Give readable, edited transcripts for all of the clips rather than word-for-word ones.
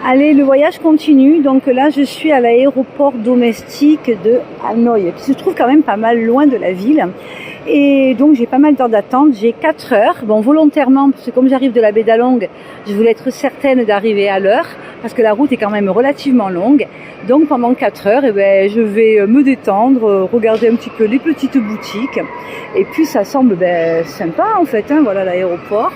Allez, le voyage continue. Donc là, je suis à l'aéroport domestique de Hanoï, qui se trouve quand même pas mal loin de la ville. Et donc, j'ai pas mal d'heures d'attente. J'ai 4 heures. Bon, volontairement, parce que comme j'arrive de la baie d'Along, je voulais être certaine d'arriver à l'heure, parce que la route est quand même relativement longue. Donc, pendant 4 heures, eh ben, je vais me détendre, regarder un petit peu les petites boutiques. Et puis, ça semble sympa, en fait, hein, voilà l'aéroport.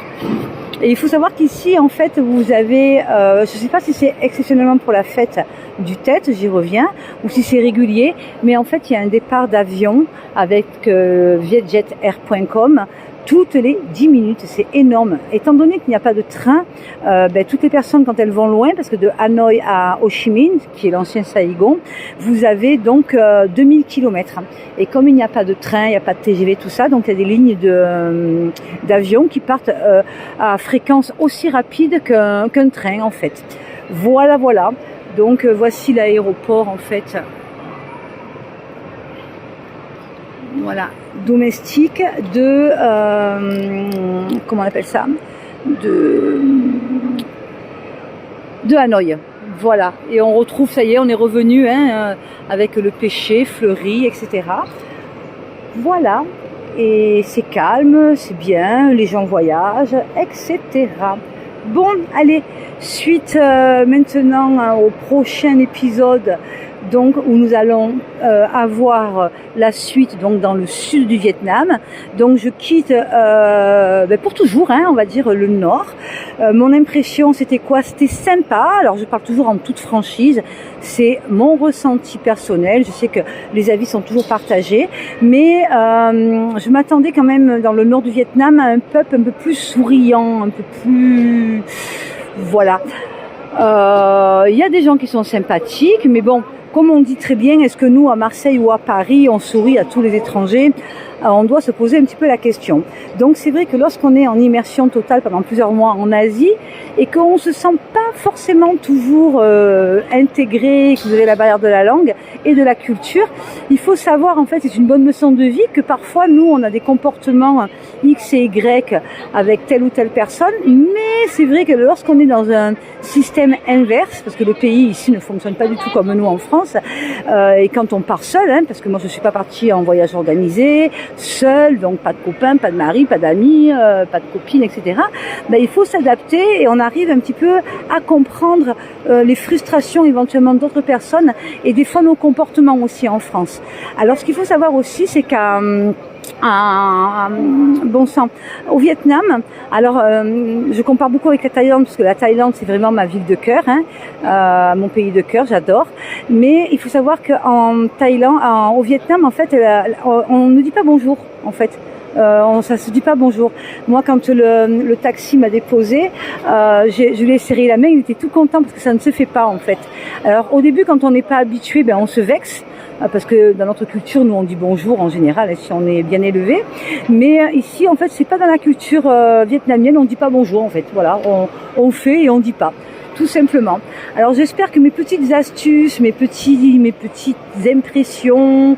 Et il faut savoir qu'ici, en fait, vous avez, je ne sais pas si c'est exceptionnellement pour la fête du Tet, j'y reviens, ou si c'est régulier, mais en fait, il y a un départ d'avion avec vietjetair.com toutes les 10 minutes, c'est énorme. Étant donné qu'il n'y a pas de train, toutes les personnes, quand elles vont loin, parce que de Hanoï à Ho Chi Minh, qui est l'ancien Saigon, vous avez donc 2000 km. Et comme il n'y a pas de train, il n'y a pas de TGV, tout ça, donc il y a des lignes d'avion qui partent à fréquence aussi rapide qu'un train, en fait. Voilà. Donc voici l'aéroport, en fait. Voilà, domestique de, comment on appelle ça, de Hanoï. Voilà, et on retrouve, ça y est, on est revenu avec le pêcher, fleuri, etc. Voilà, et c'est calme, c'est bien, les gens voyagent, etc. Bon, allez, suite maintenant au prochain épisode, donc où nous allons avoir la suite donc dans le sud du Vietnam. Donc je quitte pour toujours, on va dire le nord. Mon impression c'était quoi? C'était sympa. Alors je parle toujours en toute franchise. C'est mon ressenti personnel. Je sais que les avis sont toujours partagés, mais je m'attendais quand même dans le nord du Vietnam à un peuple un peu plus souriant, un peu plus, voilà. Il y a des gens qui sont sympathiques, mais bon, comme on dit très bien, est-ce que nous, à Marseille ou à Paris, on sourit à tous les étrangers? On doit se poser un petit peu la question. Donc c'est vrai que lorsqu'on est en immersion totale pendant plusieurs mois en Asie et qu'on ne se sent pas forcément toujours intégré, que vous avez la barrière de la langue et de la culture, il faut savoir, en fait, c'est une bonne leçon de vie, que parfois nous on a des comportements X et Y avec telle ou telle personne, mais c'est vrai que lorsqu'on est dans un système inverse, parce que le pays ici ne fonctionne pas du tout comme nous en France, et quand on part seul, parce que moi je ne suis pas partie en voyage organisé, seul, donc pas de copains, pas de mari, pas d'amis, pas de copines, etc. Il faut s'adapter et on arrive un petit peu à comprendre les frustrations éventuellement d'autres personnes et des fois nos comportements aussi en France. Alors ce qu'il faut savoir aussi, c'est qu'à bon sang, au Vietnam, alors je compare beaucoup avec la Thaïlande, parce que la Thaïlande c'est vraiment ma ville de cœur, mon pays de cœur, j'adore. Mais il faut savoir qu'en Thaïlande, au Vietnam, en fait, on ne dit pas bonjour, en fait. Ça se dit pas bonjour. Moi, quand le taxi m'a déposé, je lui ai serré la main, il était tout content parce que ça ne se fait pas, en fait. Alors au début, quand on n'est pas habitué, on se vexe. Parce que dans notre culture, nous on dit bonjour en général, si on est bien élevé. Mais ici, en fait, c'est pas dans la culture vietnamienne, on dit pas bonjour, en fait. Voilà, on fait et on dit pas, tout simplement. Alors j'espère que mes petites astuces, mes petites impressions,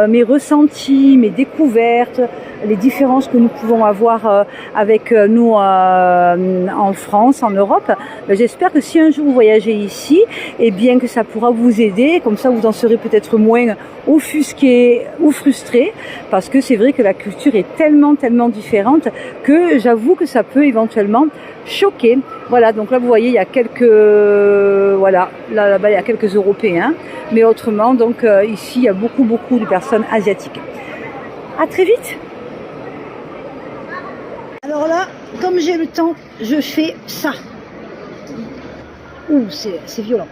mes ressentis, mes découvertes, les différences que nous pouvons avoir avec nous en France, en Europe, j'espère que si un jour vous voyagez ici, eh bien que ça pourra vous aider, comme ça vous en serez peut-être moins offusqué ou frustré, parce que c'est vrai que la culture est tellement différente que j'avoue que ça peut éventuellement choquer. Voilà, donc là vous voyez, il y a quelques là-bas il y a quelques Européens, mais autrement donc ici il y a beaucoup de personnes asiatiques. À très vite. Alors là, comme j'ai le temps, je fais ça. Ouh, c'est violent.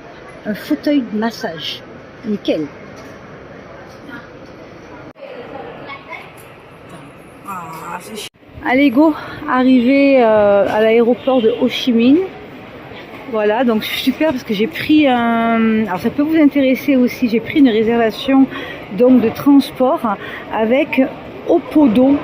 Un fauteuil de massage. Nickel. Ah, c'est chiant. Allez, go, arrivé à l'aéroport de Ho Chi Minh. Voilà, donc super parce que j'ai pris alors ça peut vous intéresser aussi, j'ai pris une réservation donc de transport avec Opodo.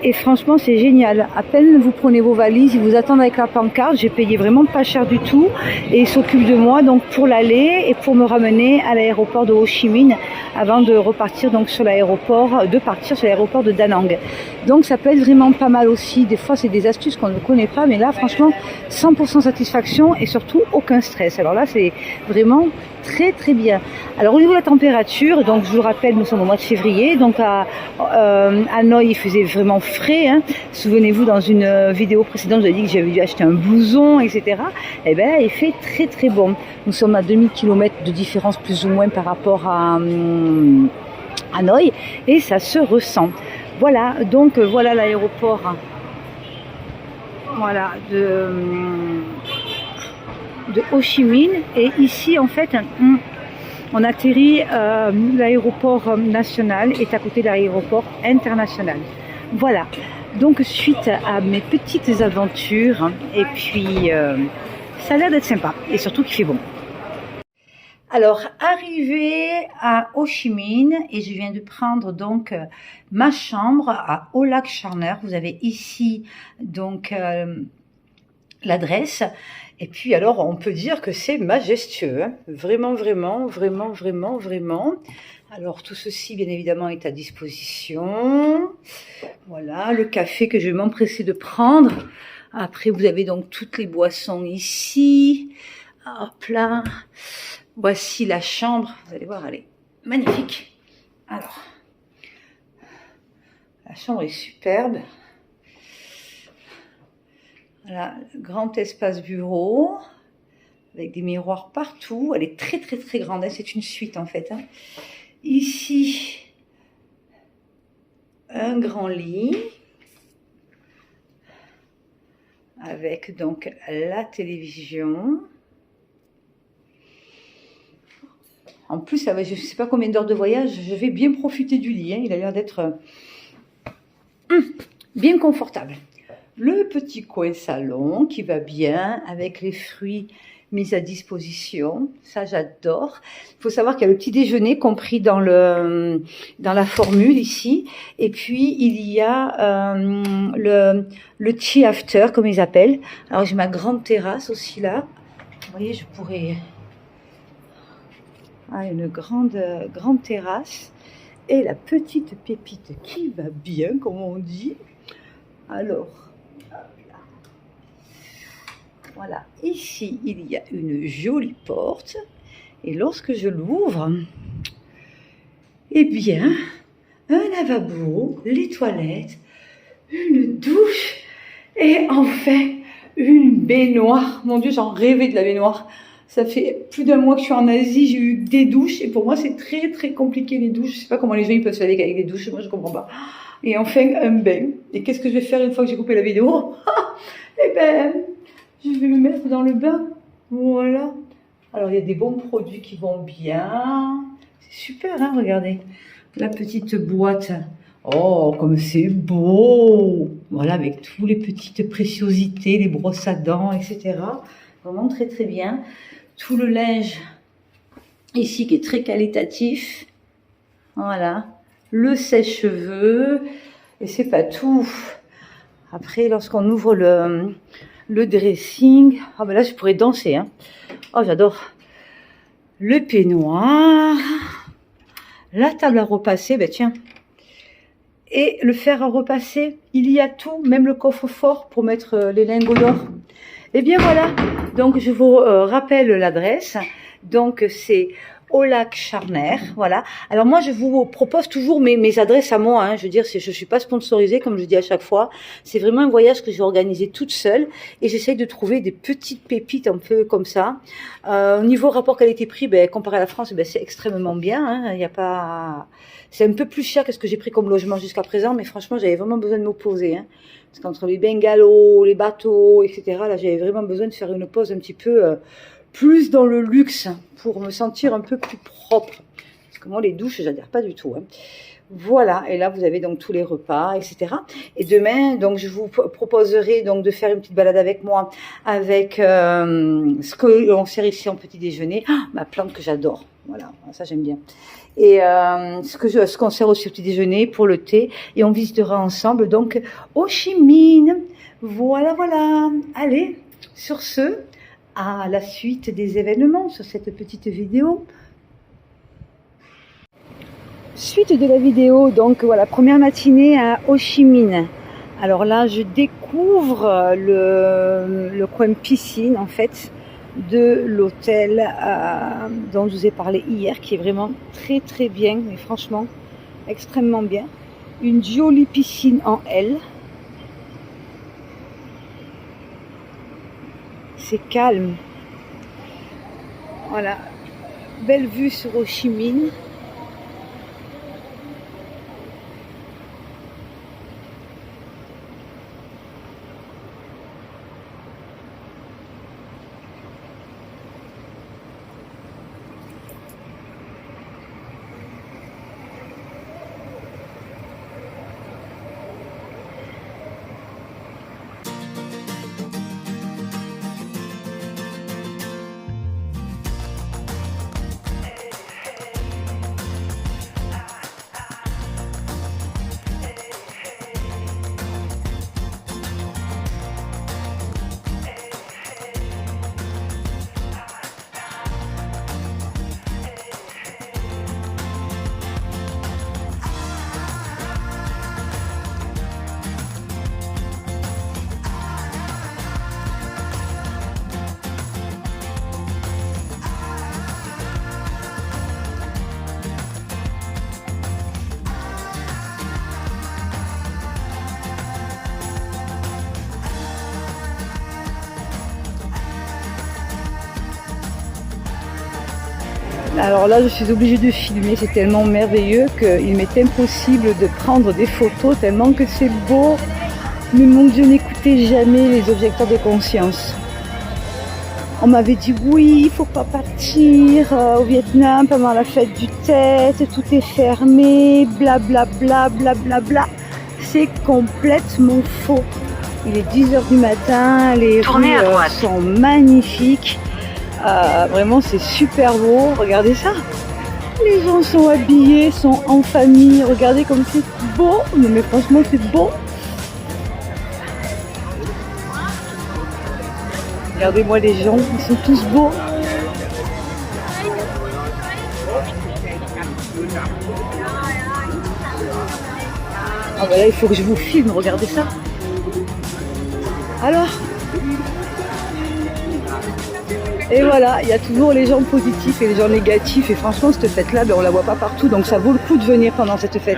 Et franchement, c'est génial. À peine vous prenez vos valises, ils vous attendent avec la pancarte. J'ai payé vraiment pas cher du tout. Et ils s'occupent de moi donc pour l'aller et pour me ramener à l'aéroport de Ho Chi Minh avant de repartir donc sur l'aéroport, de partir sur l'aéroport de Da Nang. Donc ça peut être vraiment pas mal aussi. Des fois, c'est des astuces qu'on ne connaît pas. Mais là, franchement, 100% satisfaction et surtout aucun stress. Alors là, c'est vraiment très très bien. Alors au niveau de la température, donc je vous le rappelle, nous sommes au mois de février, donc à Hanoï il faisait vraiment frais, hein. Souvenez-vous, dans une vidéo précédente, je vous ai dit que j'avais dû acheter un blouson, etc. Et bien là, il fait très très bon. Nous sommes à 2000 km de différence plus ou moins par rapport à Hanoï et ça se ressent. Voilà, donc voilà l'aéroport, voilà, de Ho Chi Minh. Et ici en fait on atterrit, l'aéroport national est à côté de l'aéroport international. Voilà, donc suite à mes petites aventures, et puis ça a l'air d'être sympa et surtout qu'il fait bon. Alors, arrivé à Ho Chi Minh, et je viens de prendre donc ma chambre à Au Lac Charner. Vous avez ici donc l'adresse. Et puis alors, on peut dire que c'est majestueux, hein. Vraiment, vraiment, vraiment, vraiment, vraiment. Alors, tout ceci, bien évidemment, est à disposition. Voilà, le café que je vais m'empresser de prendre. Après, vous avez donc toutes les boissons ici. Hop là. Voici la chambre. Vous allez voir, elle est magnifique. Alors, la chambre est superbe. Voilà, grand espace bureau, avec des miroirs partout. Elle est très très très grande, hein. C'est une suite en fait, hein. Ici, un grand lit, avec donc la télévision. En plus, je ne sais pas combien d'heures de voyage, je vais bien profiter du lit, hein. Il a l'air d'être bien confortable. Le petit coin salon qui va bien avec les fruits mis à disposition, ça j'adore. Il faut savoir qu'il y a le petit déjeuner compris dans la formule ici, et puis il y a le tea after comme ils appellent. Alors j'ai ma grande terrasse aussi là. Vous voyez, je pourrais une grande terrasse et la petite pépite qui va bien comme on dit. Alors voilà, ici il y a une jolie porte et lorsque je l'ouvre, eh bien, un lavabo, les toilettes, une douche et enfin une baignoire. Mon Dieu, j'en rêvais de la baignoire. Ça fait plus d'un mois que je suis en Asie, j'ai eu des douches et pour moi c'est très très compliqué les douches. Je sais pas comment les gens ils peuvent se laver avec des douches, moi je comprends pas. Et enfin un bain. Et qu'est-ce que je vais faire une fois que j'ai coupé la vidéo? Eh ben, je vais me mettre dans le bain. Voilà. Alors, il y a des bons produits qui vont bien. C'est super, hein, regardez. La petite boîte. Oh, comme c'est beau. Voilà, avec toutes les petites préciosités, les brosses à dents, etc. Vraiment très, très bien. Tout le linge ici qui est très qualitatif. Voilà. Le sèche-cheveux. Et c'est pas tout. Après, lorsqu'on ouvre le dressing, ah ben là je pourrais danser, hein. Oh j'adore. Le peignoir, la table à repasser, ben tiens, et le fer à repasser, il y a tout, même le coffre-fort pour mettre les lingots d'or. Et bien voilà, donc je vous rappelle l'adresse, donc c'est Au Lac Charner, voilà. Alors moi, je vous propose toujours mes adresses à moi, hein. Je veux dire, je suis pas sponsorisée, comme je dis à chaque fois. C'est vraiment un voyage que j'ai organisé toute seule et j'essaye de trouver des petites pépites un peu comme ça. Au niveau rapport qualité-prix, ben, comparé à la France, ben, c'est extrêmement bien, hein. Il y a pas... C'est un peu plus cher que ce que j'ai pris comme logement jusqu'à présent, mais franchement, j'avais vraiment besoin de m'opposer, hein. Parce qu'entre les bungalows, les bateaux, etc., là, j'avais vraiment besoin de faire une pause un petit peu... plus dans le luxe pour me sentir un peu plus propre. Parce que moi, les douches, j'adhère pas du tout, hein. Voilà, et là, vous avez donc tous les repas, etc. Et demain, donc, je vous proposerai donc de faire une petite balade avec moi avec ce que l'on sert ici en petit déjeuner. Ah, ma plante que j'adore. Voilà, ça j'aime bien. Et ce qu'on sert aussi au petit déjeuner pour le thé. Et on visitera ensemble donc Ho Chi Minh. Voilà, voilà. Allez, sur ce, à la suite des événements sur cette petite vidéo. Suite de la vidéo, donc voilà, première matinée à Ho Chi Minh. Alors là, je découvre le coin piscine en fait de l'hôtel dont je vous ai parlé hier, qui est vraiment très très bien, mais franchement extrêmement bien. Une jolie piscine en L. C'est calme. Voilà, belle vue sur Ho Chi Minh. Alors là, je suis obligée de filmer, c'est tellement merveilleux qu'il m'est impossible de prendre des photos tellement que c'est beau. Mais mon Dieu, n'écoutez jamais les objecteurs de conscience. On m'avait dit oui, il ne faut pas partir au Vietnam pendant la fête du Tet, tout est fermé, blablabla, blablabla. C'est complètement faux. Il est 10h du matin, les rues sont magnifiques. Vraiment c'est super beau, regardez ça, les gens sont habillés, sont en famille, regardez comme c'est beau, mais franchement c'est beau. Regardez-moi les gens, ils sont tous beaux. Ah bah là il faut que je vous filme, regardez ça. Alors et voilà, il y a toujours les gens positifs et les gens négatifs. Et franchement, cette fête-là, ben, on la voit pas partout. Donc ça vaut le coup de venir pendant cette fête.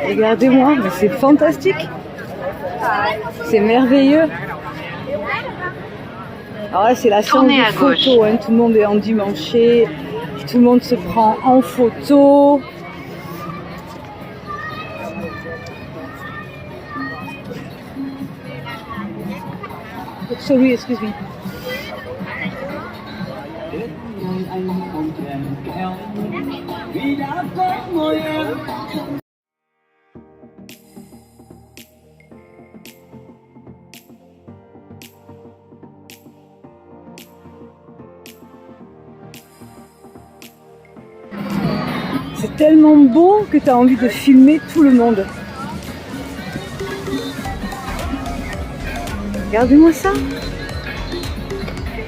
Regardez-moi, mais c'est fantastique. C'est merveilleux. Alors là, c'est la séance de photo. Hein. Tout le monde est endimanché. Tout le monde se prend en photo. Sorry, excuse me. C'est tellement beau que tu as envie de filmer tout le monde. Regardez-moi ça.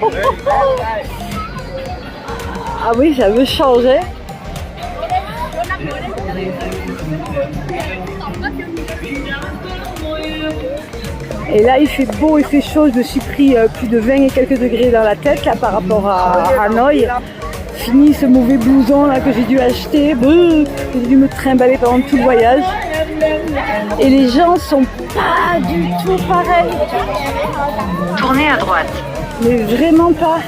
Oh, oh, oh. Ah oui, ça veut changer. Et là, il fait beau, il fait chaud. Je me suis pris plus de 20 et quelques degrés dans la tête là, par rapport à Hanoï. Fini ce mauvais blouson là que j'ai dû acheter. J'ai dû me trimballer pendant tout le voyage. Et les gens sont pas du tout pareils. Tournez à droite. Mais vraiment pas.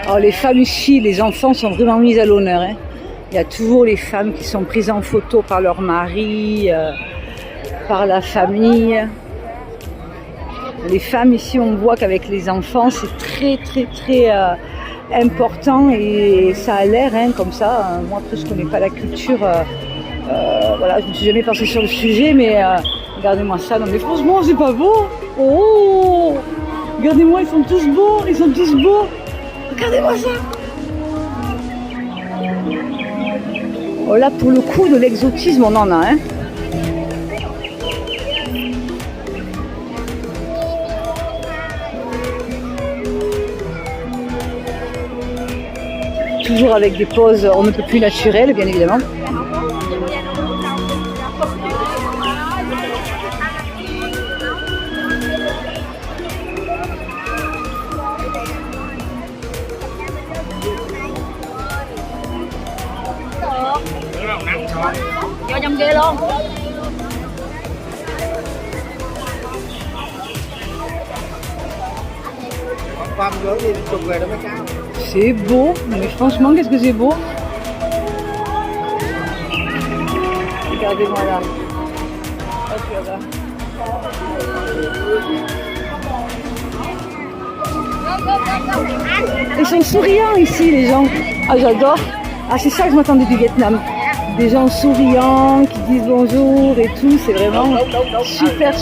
Alors les femmes ici, les enfants sont vraiment mis à l'honneur. Hein. Il y a toujours les femmes qui sont prises en photo par leur mari, par la famille. Les femmes ici, on voit qu'avec les enfants, c'est très important et ça a l'air comme ça. Moi après je connais pas la culture, voilà, je ne me suis jamais penchée sur le sujet, mais regardez-moi ça. Non mais franchement c'est pas beau. Oh, regardez-moi, ils sont tous beaux, Regardez-moi ça. Oh là pour le coup de l'exotisme on en a hein. Toujours avec des poses on ne peut plus naturelles, bien évidemment. C'est beau, mais franchement, qu'est-ce que c'est beau. Regardez-moi là. Hop là. Ils sont souriants ici, les gens. Ah, j'adore. Ah, c'est ça que je m'attendais du Vietnam. Des gens souriants, qui disent bonjour et tout. C'est vraiment super.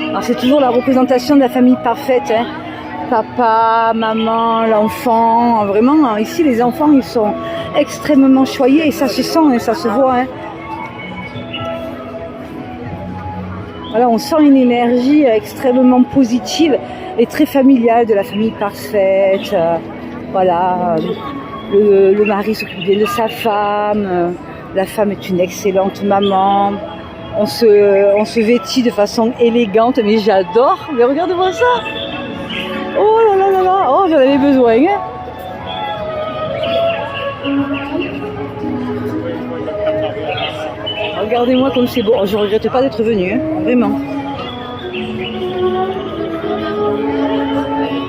Alors c'est toujours la représentation de la famille parfaite, hein. Papa, maman, l'enfant, vraiment ici les enfants ils sont extrêmement choyés et ça se sent et ça se voit. Hein. Voilà, on sent une énergie extrêmement positive et très familiale de la famille parfaite. Voilà, le mari s'occupe bien de sa femme, la femme est une excellente maman. On se vêtit de façon élégante, mais j'adore. Mais regardez-moi ça. Oh là, oh j'en avais besoin. Hein. Regardez-moi comme c'est beau. Oh, je regrette pas d'être venue, hein. Vraiment.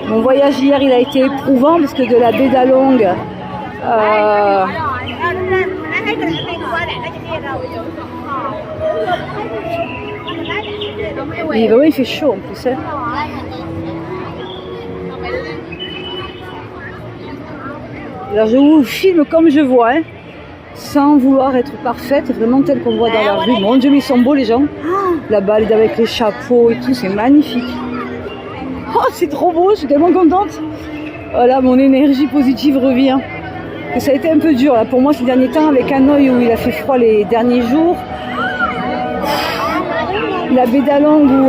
Mon voyage hier, il a été éprouvant parce que de la baie d'Along, et bah oui, il fait chaud en plus. Hein. Alors je vous filme comme je vois, hein, sans vouloir être parfaite, vraiment tel qu'on voit dans la rue. Mon Dieu, mais ils sont beaux les gens. Là-bas, avec les chapeaux et tout, c'est magnifique. Oh, c'est trop beau, je suis tellement contente. Voilà, mon énergie positive revient. Et ça a été un peu dur là, pour moi ces derniers temps avec Hanoï où il a fait froid les derniers jours. La baie d'Along où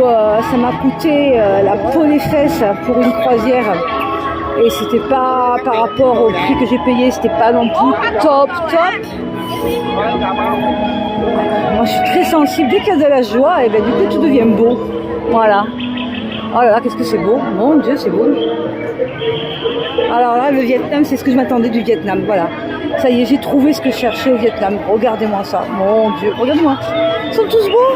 ça m'a coûté la peau des fesses pour une croisière. Et c'était pas par rapport au prix que j'ai payé, c'était pas non plus top. Moi je suis très sensible, dès qu'il y a de la joie, et ben du coup tout devient beau. Voilà. Oh là là, qu'est-ce que c'est beau, mon Dieu c'est beau. Alors là le Vietnam, c'est ce que je m'attendais du Vietnam, voilà. Ça y est, j'ai trouvé ce que je cherchais au Vietnam. Regardez-moi ça, mon Dieu, regardez-moi. Ils sont tous beaux.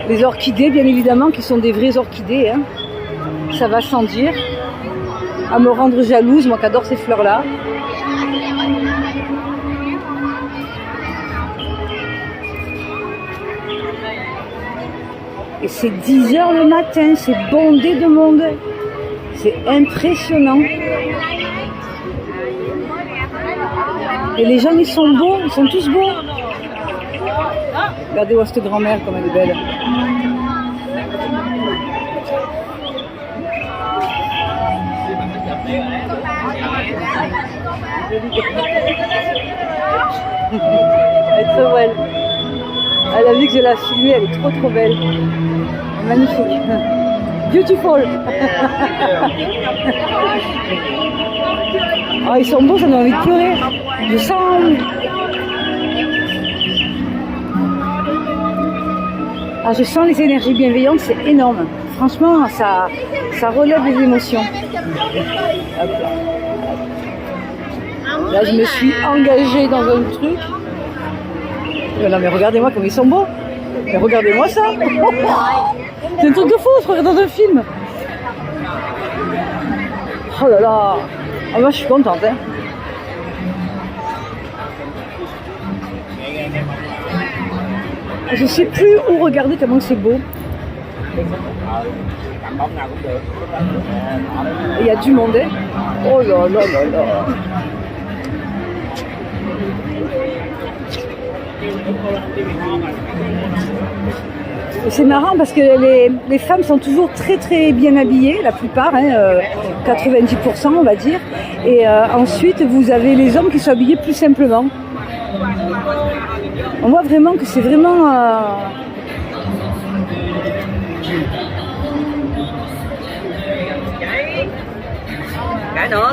Les orchidées, bien évidemment, qui sont des vraies orchidées. Hein. Ça va sans dire. À me rendre jalouse, moi qui adore ces fleurs-là. Et c'est 10h le matin, c'est bondé de monde. C'est impressionnant. Et les gens, ils sont beaux, ils sont tous beaux. Regardez-moi cette grand-mère comme elle est belle. Elle est trop belle. Elle a vu que je l'ai filmée, elle est trop belle. Magnifique. Beautiful. Oh, ils sont beaux, ça donne envie de pleurer. Je sens. Ah, je sens les énergies bienveillantes, c'est énorme. Franchement, ça Ça relève les émotions. Hop là. Là, je me suis engagée dans un truc. Non, mais regardez-moi comme ils sont beaux. Mais regardez-moi ça. C'est un truc de fou, je regarde dans un film. Oh là là. Ah, moi, je suis contente. Hein. Je sais plus où regarder tellement c'est beau. Il y a du monde. Hein. Oh là là là là. C'est marrant parce que les femmes sont toujours très très bien habillées, la plupart, hein, 90% on va dire. Et ensuite vous avez les hommes qui sont habillés plus simplement. On voit vraiment que c'est vraiment...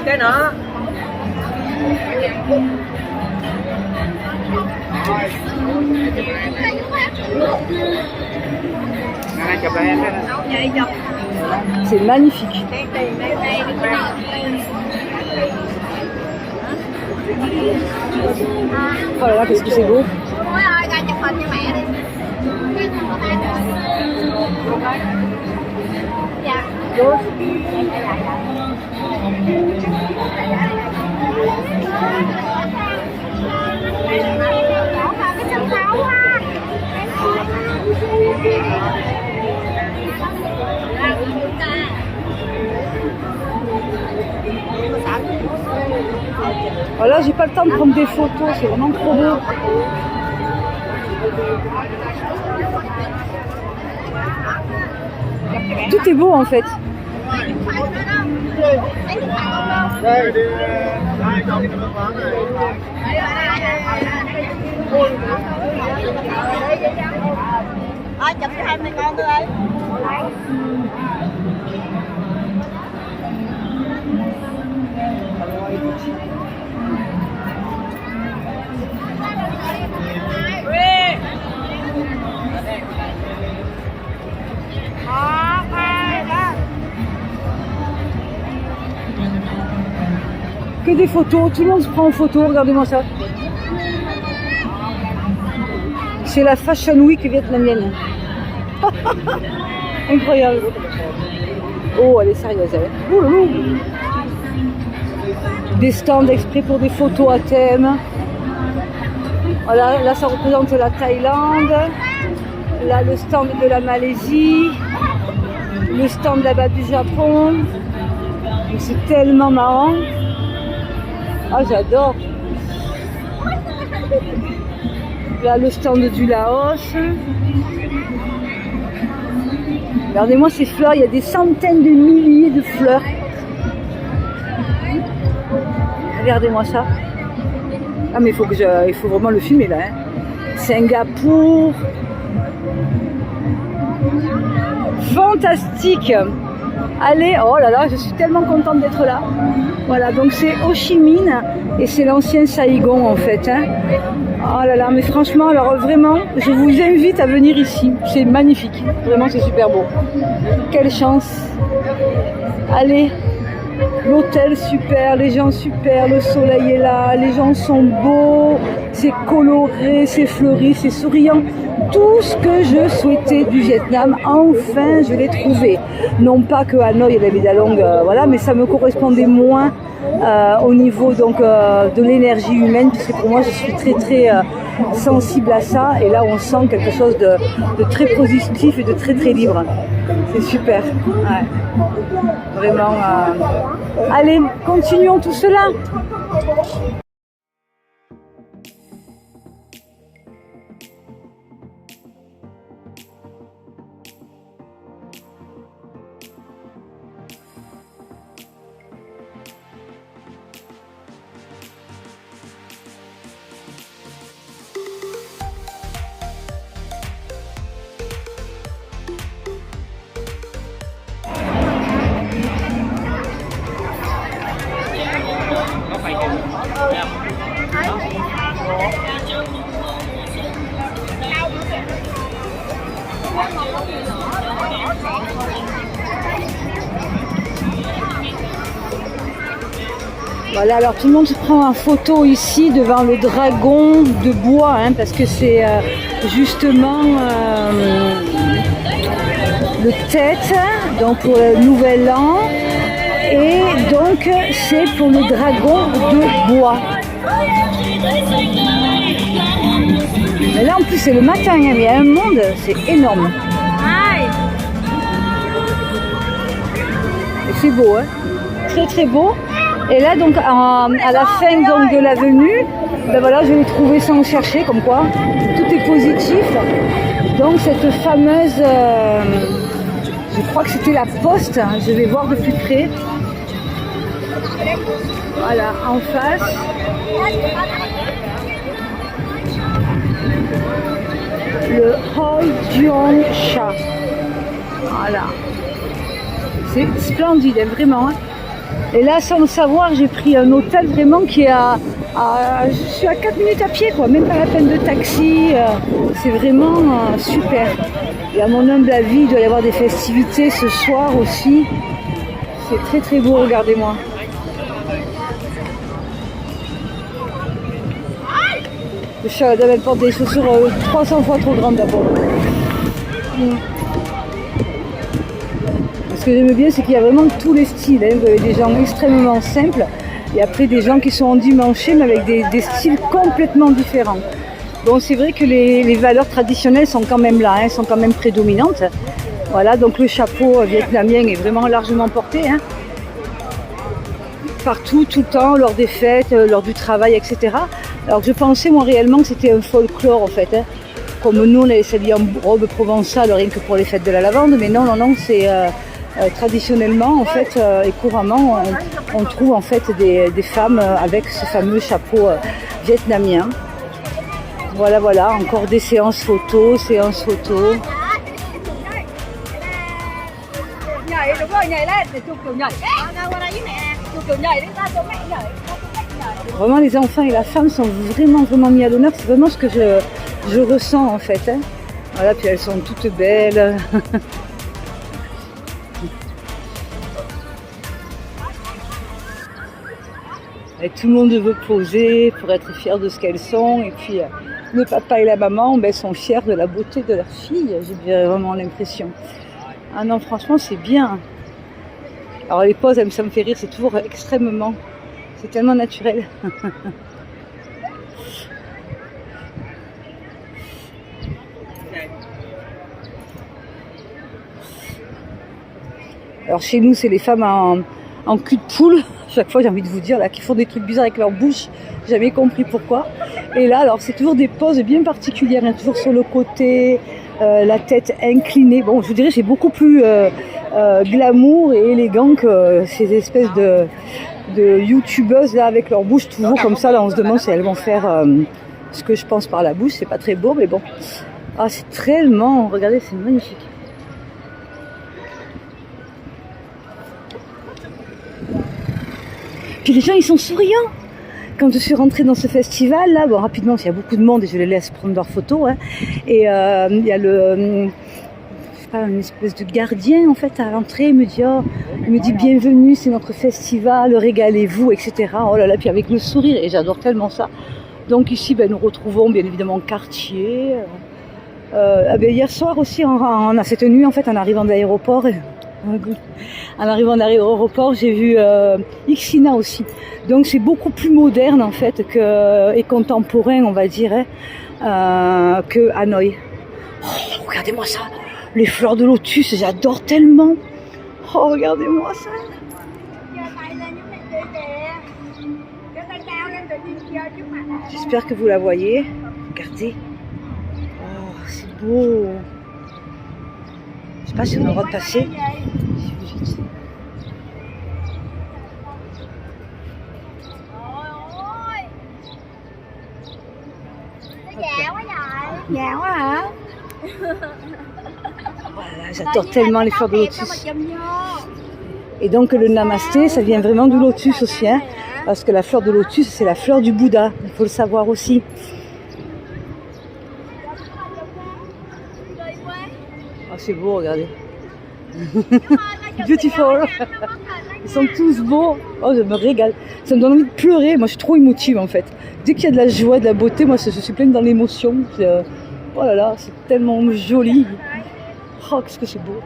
Cái nữa. C'est magnifique. Oh là là, qu'est-ce que c'est beau. Voilà, j'ai pas le temps de prendre des photos, c'est vraiment trop beau. Tout est beau en fait. Chụp cho hai mẹ con tôi ơi. Que des photos, tout le monde se prend en photo, regardez-moi ça. C'est la Fashion Week vietnamienne. Incroyable. Oh, elle est sérieuse, elle. Oh, là, là. Des stands exprès pour des photos à thème. Voilà, là, ça représente la Thaïlande. Là, le stand de la Malaisie. Le stand là-bas du Japon. C'est tellement marrant. Ah, j'adore. Là, le stand du Laos. Regardez-moi ces fleurs, il y a des centaines de milliers de fleurs. Regardez-moi ça. Ah, mais il faut vraiment le filmer là. Hein. Singapour. Fantastique. Allez, oh là là, je suis tellement contente d'être là. Voilà, donc c'est Ho Chi Minh et c'est l'ancien Saigon en fait. Hein. Oh là là, mais franchement, alors vraiment, je vous invite à venir ici. C'est magnifique. Vraiment, c'est super beau. Quelle chance. Allez, l'hôtel super, les gens super, le soleil est là, les gens sont beaux, c'est coloré, c'est fleuri, c'est souriant. Tout ce que je souhaitais du Vietnam, enfin je l'ai trouvé. Non pas que Hanoï et la Vie Dalong, voilà, mais ça me correspondait moins au niveau donc de l'énergie humaine, puisque pour moi je suis très très sensible à ça, et là on sent quelque chose de très positif et de très très libre. C'est super. Ouais. Vraiment. Allez, continuons tout cela. Voilà, alors tout le monde se prend en photo ici devant le dragon de bois, hein, parce que c'est justement le tête, donc pour le nouvel an, et donc c'est pour le dragon de bois. Mais là en plus c'est le matin, hein, mais il y a un monde, c'est énorme. Et c'est beau, hein, très très beau. Et là donc à la fin donc de l'avenue, ben voilà, je l'ai trouvé sans chercher, comme quoi tout est positif. Donc cette fameuse, je crois que c'était la poste, hein, je vais voir de plus près. Voilà, en face. Le Hojyeonsha. Voilà. C'est splendide, hein, vraiment. Hein. Et là, sans le savoir, j'ai pris un hôtel vraiment qui est je suis à 4 minutes à pied, quoi. Même pas la peine de taxi. C'est vraiment super. Et à mon humble avis, il doit y avoir des festivités ce soir aussi. C'est très très beau, regardez-moi. Le chat elle porte des chaussures 300 fois trop grandes d'abord. Ce que j'aime bien, c'est qu'il y a vraiment tous les styles. Hein. Vous avez des gens extrêmement simples et après des gens qui sont endimanchés mais avec des styles complètement différents. Bon, c'est vrai que les valeurs traditionnelles sont quand même là, hein, sont quand même prédominantes. Voilà, donc le chapeau vietnamien est vraiment largement porté. Hein. Partout, tout le temps, lors des fêtes, lors du travail, etc. Alors que je pensais moi réellement que c'était un folklore en fait. Hein. Comme nous on avait s'habillé en robe provençale rien que pour les fêtes de la lavande, mais non, c'est traditionnellement en fait et couramment on trouve en fait des femmes avec ce fameux chapeau vietnamien. Voilà, encore des séances photos. Vraiment les enfants et la femme sont vraiment mis à l'honneur, c'est vraiment ce que je ressens en fait. Hein. Voilà, puis elles sont toutes belles. Et tout le monde veut poser pour être fier de ce qu'elles sont. Et puis le papa et la maman sont fiers de la beauté de leur fille, j'ai vraiment l'impression. Ah non, franchement c'est bien. Alors les poses, ça me fait rire, c'est toujours extrêmement... C'est tellement naturel. Alors chez nous, c'est les femmes en cul de poule. Chaque fois, j'ai envie de vous dire, là, qui font des trucs bizarres avec leur bouche. J'ai jamais compris pourquoi. Et là, alors, c'est toujours des poses bien particulières. Hein, toujours sur le côté, la tête inclinée. Bon, je vous dirais, c'est beaucoup plus glamour et élégant que ces espèces de youtubeuses là avec leur bouche toujours comme ça. Là, on se demande si elles vont faire ce que je pense par la bouche. C'est pas très beau, mais bon. Ah, c'est tellement... Regardez, c'est magnifique. Puis les gens, ils sont souriants. Quand je suis rentrée dans ce festival, là, bon, rapidement, il y a beaucoup de monde et je les laisse prendre leurs photos. Hein, et il y a je sais pas, une espèce de gardien, en fait, à l'entrée. Il me dit bienvenue, c'est notre festival, régalez-vous, etc. Oh là là, puis avec le sourire, et j'adore tellement ça. Donc ici, nous retrouvons bien évidemment Cartier. Hier soir aussi, on a cette nuit, en fait, en arrivant de l'aéroport. En arrivant à l'aéroport, j'ai vu Ixina aussi. Donc c'est beaucoup plus moderne en fait et contemporain, on va dire, que Hanoï. Oh, regardez-moi ça, les fleurs de lotus, j'adore tellement. Oh, regardez-moi ça. J'espère que vous la voyez. Regardez. Oh, c'est beau. Je sais pas si on a le droit de passer. Voilà, j'adore tellement les fleurs de lotus. Et donc le namasté, ça vient vraiment du lotus aussi, hein, parce que la fleur de lotus, c'est la fleur du Bouddha, il faut le savoir aussi. Oh, c'est beau, regardez. Beautiful. Ils sont tous beaux. Oh, je me régale. Ça me donne envie de pleurer. Moi, je suis trop émotive en fait. Dès qu'il y a de la joie, de la beauté, moi, je suis pleine dans l'émotion. Oh là là, c'est tellement joli. Oh, qu'est-ce que c'est beau.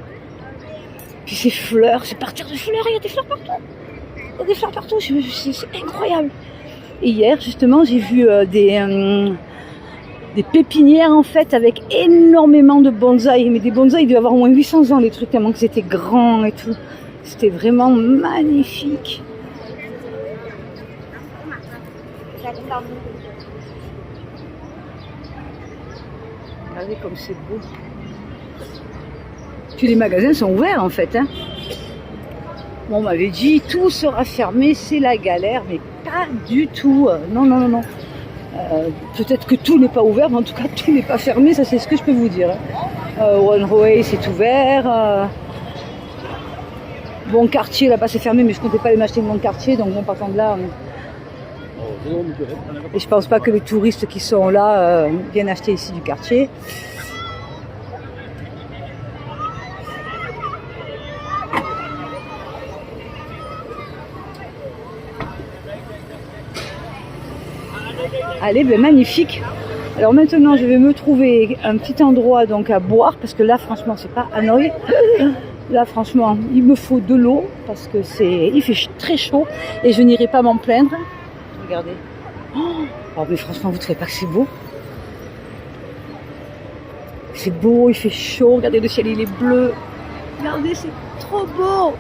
Puis ces fleurs, c'est partir de fleurs. Il y a des fleurs partout. Il y a des fleurs partout. C'est incroyable. Et hier, justement, j'ai vu des pépinières en fait avec énormément de bonsaïs. Mais des bonsaïs, ils devaient avoir au moins 800 ans, les trucs, tellement que c'était grand et tout. C'était vraiment magnifique. Regardez comme c'est beau. Tous les magasins sont ouverts en fait. Hein. Bon, on m'avait dit tout sera fermé, c'est la galère, mais pas du tout. Non, non, non, non. Peut-être que tout n'est pas ouvert, mais en tout cas tout n'est pas fermé, ça c'est ce que je peux vous dire. One Way c'est ouvert. Bon Quartier là-bas c'est fermé, mais je comptais pas aller m'acheter Bon Quartier, donc bon partant de là. Et je pense pas que les touristes qui sont là viennent acheter ici du quartier. Allez, ben magnifique. Alors maintenant, je vais me trouver un petit endroit donc à boire parce que là, franchement, c'est pas Hanoï. Là, franchement, il me faut de l'eau parce que il fait très chaud et je n'irai pas m'en plaindre. Regardez. Oh, mais franchement, vous trouvez pas que c'est beau? C'est beau, il fait chaud. Regardez, le ciel, il est bleu. Regardez, c'est trop beau.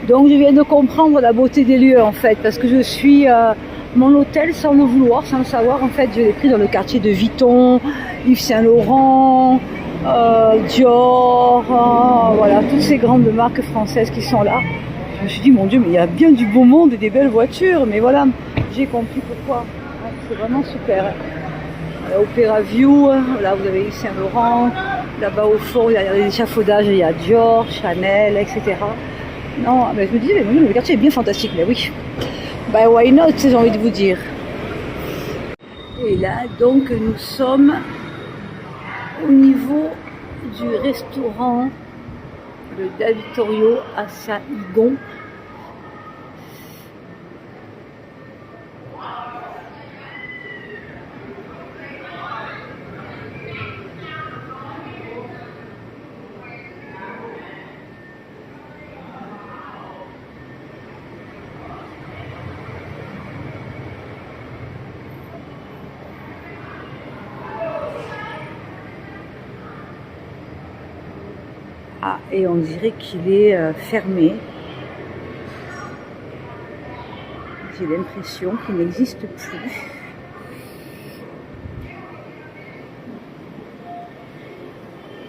Donc je viens de comprendre la beauté des lieux en fait, parce que je suis mon hôtel sans le vouloir, sans le savoir en fait, je l'ai pris dans le quartier de Vuitton, Yves Saint Laurent, Dior, voilà, toutes ces grandes marques françaises qui sont là. Je me suis dit mon Dieu, mais il y a bien du beau monde et des belles voitures, mais voilà, j'ai compris pourquoi. Ouais, c'est vraiment super. La Opéra View, là vous avez Yves Saint Laurent, là-bas au fond il y a les échafaudages, il y a Dior, Chanel, etc. Non, mais je me disais, le quartier est bien fantastique, mais oui. Bah, why not, j'ai envie de vous dire. Et là, donc, nous sommes au niveau du restaurant de Davitorio à Saint-Higon. Ah, et on dirait qu'il est fermé. J'ai l'impression qu'il n'existe plus.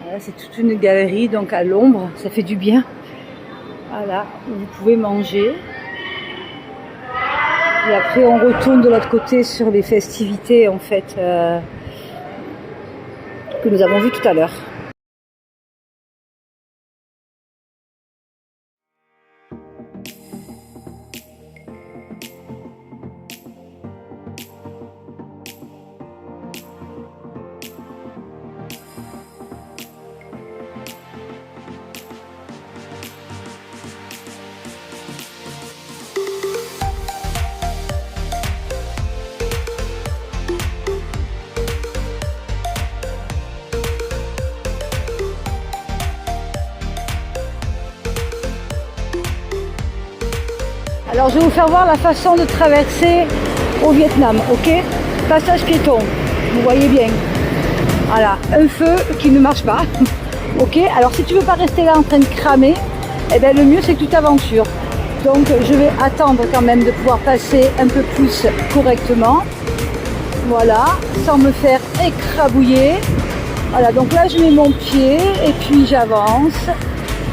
Voilà, c'est toute une galerie, donc à l'ombre, ça fait du bien. Voilà, où vous pouvez manger. Et après, on retourne de l'autre côté sur les festivités, en fait, que nous avons vues tout à l'heure. Alors je vais vous faire voir la façon de traverser au Vietnam, ok? Passage piéton, vous voyez bien. Voilà, un feu qui ne marche pas, ok? Alors si tu veux pas rester là en train de cramer, eh bien le mieux c'est que tu t'aventures. Donc je vais attendre quand même de pouvoir passer un peu plus correctement. Voilà, sans me faire écrabouiller. Voilà, donc là je mets mon pied et puis j'avance.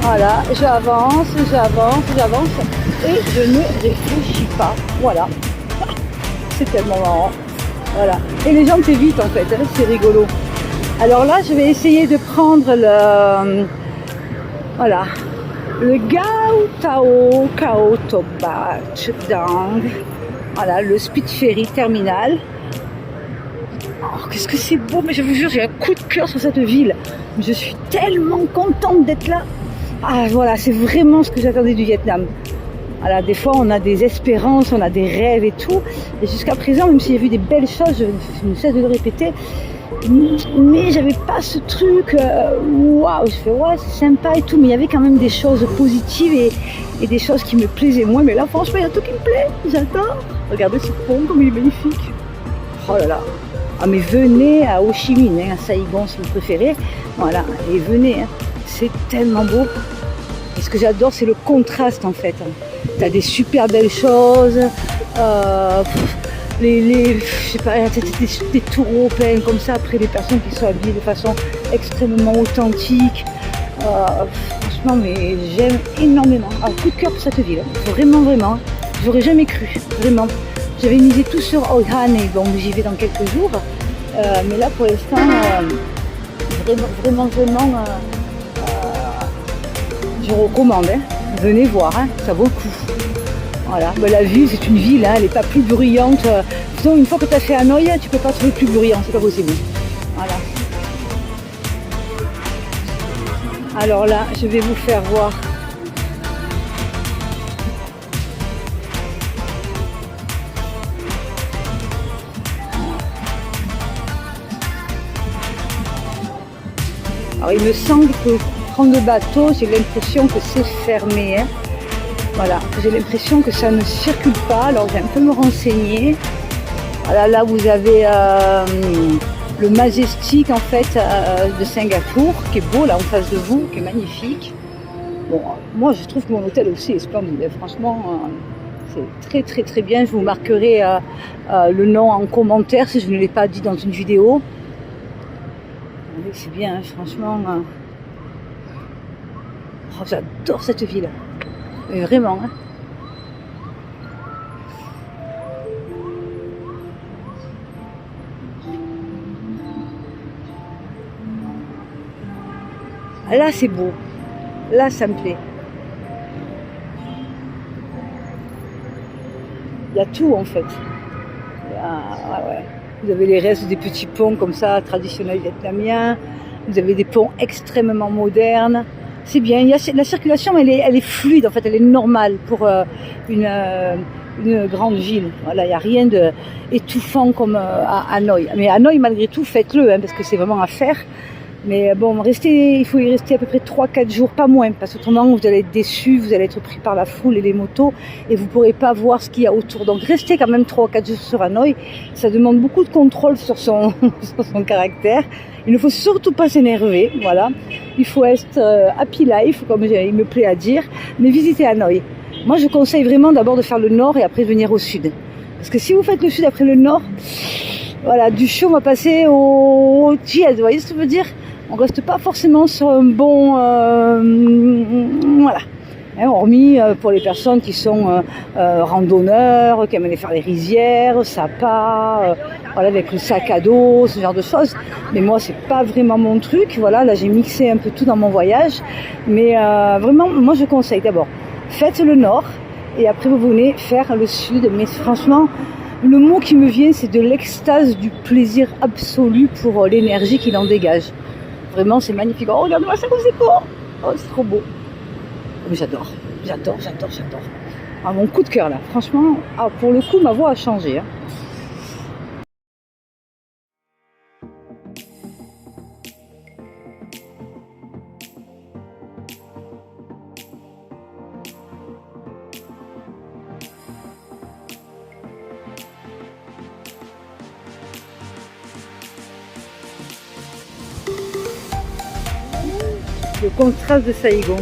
Voilà, j'avance, j'avance, j'avance et je ne réfléchis pas. Voilà, c'est tellement marrant. Voilà, et les gens t'évitent en fait, hein, c'est rigolo. Alors là, je vais essayer de prendre le Gao Tao Kao Toba Dang. Voilà, le speed ferry terminal. Oh, qu'est-ce que c'est beau, mais je vous jure, j'ai un coup de cœur sur cette ville. Je suis tellement contente d'être là. Ah voilà, c'est vraiment ce que j'attendais du Vietnam. Voilà, des fois on a des espérances, on a des rêves et tout. Et jusqu'à présent, même si j'ai vu des belles choses, je ne cesse de le répéter, mais j'avais pas ce truc, waouh, je fais ouais c'est sympa et tout, mais il y avait quand même des choses positives et des choses qui me plaisaient moins. Mais là franchement il y a tout qui me plaît, j'adore. Regardez ce pont comme il est magnifique. Oh là là. Ah mais venez à Ho Chi Minh, hein, à Saigon si vous préférez, voilà, et venez, hein. C'est tellement beau. Et ce que j'adore c'est le contraste en fait. T'as des super belles choses, je sais pas, des tours européennes comme ça, après des personnes qui sont habillées de façon extrêmement authentique. Franchement, mais j'aime énormément. Un coup de cœur pour cette ville, vraiment, vraiment. J'aurais jamais cru, vraiment. J'avais misé tout sur Hoi An et bon, j'y vais dans quelques jours. Mais là, pour l'instant, vraiment, je recommande. Hein. Venez voir, hein, ça vaut le coup. Voilà, ben, la vue, c'est une ville, hein, elle n'est pas plus bruyante. Sinon, une fois que tu as fait Hanoï, tu peux pas trouver plus bruyant, c'est pas possible. Voilà. Alors là, je vais vous faire voir. Alors il me semble que prendre le bateau, j'ai l'impression que c'est fermé. Hein. Voilà, j'ai l'impression que ça ne circule pas, alors j'ai un peu me renseigner. Voilà, là vous avez le Majestic en fait de Singapour, qui est beau là en face de vous, qui est magnifique. Bon, moi je trouve que mon hôtel aussi est splendide, franchement c'est très bien. Je vous marquerai le nom en commentaire si je ne l'ai pas dit dans une vidéo. C'est bien, hein, franchement. Oh, j'adore cette ville. Mais vraiment. Hein. Là, c'est beau. Là, ça me plaît. Il y a tout, en fait. Ouais. Vous avez les restes des petits ponts comme ça, traditionnels vietnamiens. Vous avez des ponts extrêmement modernes. C'est bien. Il y a, la circulation, elle est fluide, en fait. Elle est normale pour une grande ville. Voilà, il n'y a rien d'étouffant comme à Hanoï. Mais Hanoï, malgré tout, faites-le, hein, parce que c'est vraiment à faire. Mais bon, il faut y rester à peu près 3-4 jours, pas moins, parce qu'autrement vous allez être déçus, vous allez être pris par la foule et les motos, et vous ne pourrez pas voir ce qu'il y a autour. Donc restez quand même 3-4 jours sur Hanoï, ça demande beaucoup de contrôle sur son caractère. Il ne faut surtout pas s'énerver, voilà. Il faut être happy life, comme il me plaît à dire, mais visitez Hanoï. Moi je conseille vraiment d'abord de faire le nord et après venir au sud. Parce que si vous faites le sud après le nord, voilà, du chaud on va passer au tiède, vous voyez ce que je veux dire? On reste pas forcément sur un bon... voilà. Hein, hormis pour les personnes qui sont randonneurs, qui aiment aller faire les rizières, sapa, voilà, avec le sac à dos, ce genre de choses. Mais moi, c'est pas vraiment mon truc. Voilà, là, j'ai mixé un peu tout dans mon voyage. Mais vraiment, moi, je conseille d'abord, faites le nord et après, vous venez faire le sud. Mais franchement, le mot qui me vient, c'est de l'extase, du plaisir absolu pour l'énergie qu'il en dégage. Vraiment, c'est magnifique. Oh, regarde-moi ça comme c'est beau. Oh, c'est trop beau. Mais j'adore. Ah, mon coup de cœur, là. Franchement, pour le coup, ma voix a changé. Hein. Le contraste de Saigon.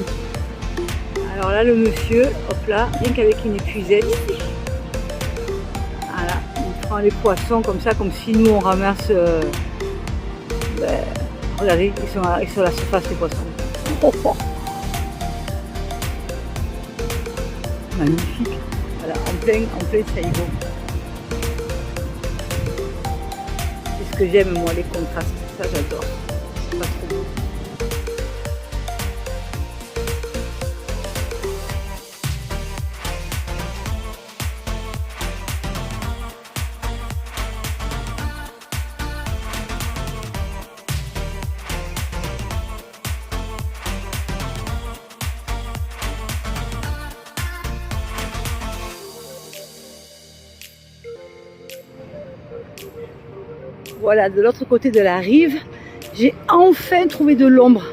Alors là, le monsieur, hop là, rien qu'avec une épuisette, voilà, il prend les poissons comme ça, comme si nous on ramasse. Regardez, ils sont sur la surface les poissons. Oh, oh. Magnifique. Voilà, en plein Saigon. C'est ce que j'aime moi, les contrastes. Ça j'adore. C'est pas trop beau. Voilà, de l'autre côté de la rive, j'ai enfin trouvé de l'ombre.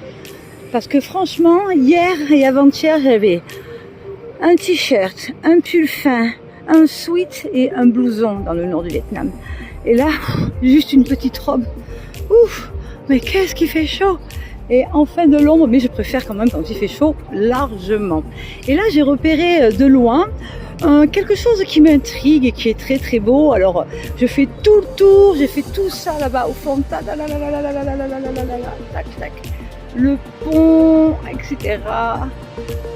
Parce que franchement, hier et avant-hier, j'avais un t-shirt, un pull fin, un sweat et un blouson dans le nord du Vietnam. Et là, juste une petite robe. Ouf, mais qu'est-ce qui fait chaud! Et enfin de l'ombre, mais je préfère quand même quand il fait chaud, largement. Et là, j'ai repéré de loin quelque chose qui m'intrigue et qui est très très beau. Alors, je fais tout le tour, j'ai fait tout ça là-bas au fond, tac, tac, le pont, etc.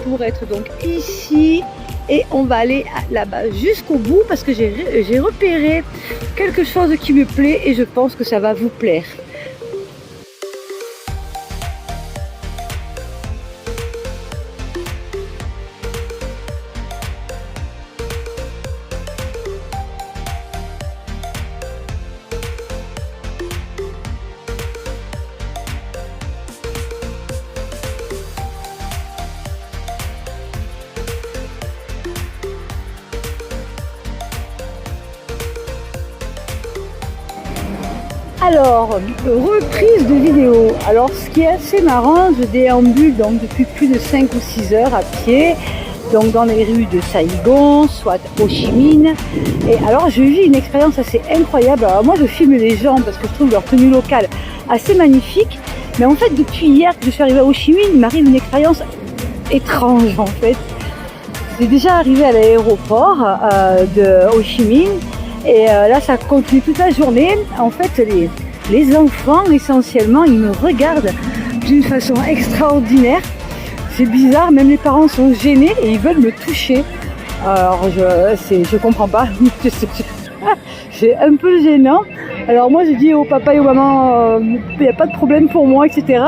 pour être donc ici. Et on va aller là-bas jusqu'au bout parce que j'ai repéré quelque chose qui me plaît et je pense que ça va vous plaire. Alors, reprise de vidéo. Alors, ce qui est assez marrant, je déambule donc depuis plus de 5 ou 6 heures à pied, donc dans les rues de Saigon, soit Ho Chi Minh. Et alors, je vis une expérience assez incroyable. Alors, moi, je filme les gens parce que je trouve leur tenue locale assez magnifique. Mais en fait, depuis hier que je suis arrivée à Ho Chi Minh, il m'arrive une expérience étrange, en fait. J'ai déjà arrivé à l'aéroport de Ho Chi Minh. Et là, ça continue toute la journée. En fait, les enfants, essentiellement, ils me regardent d'une façon extraordinaire. C'est bizarre, même les parents sont gênés et ils veulent me toucher. Alors, je comprends pas. C'est un peu gênant. Alors moi, je dis au papa et aux mamans, il n'y a pas de problème pour moi, etc.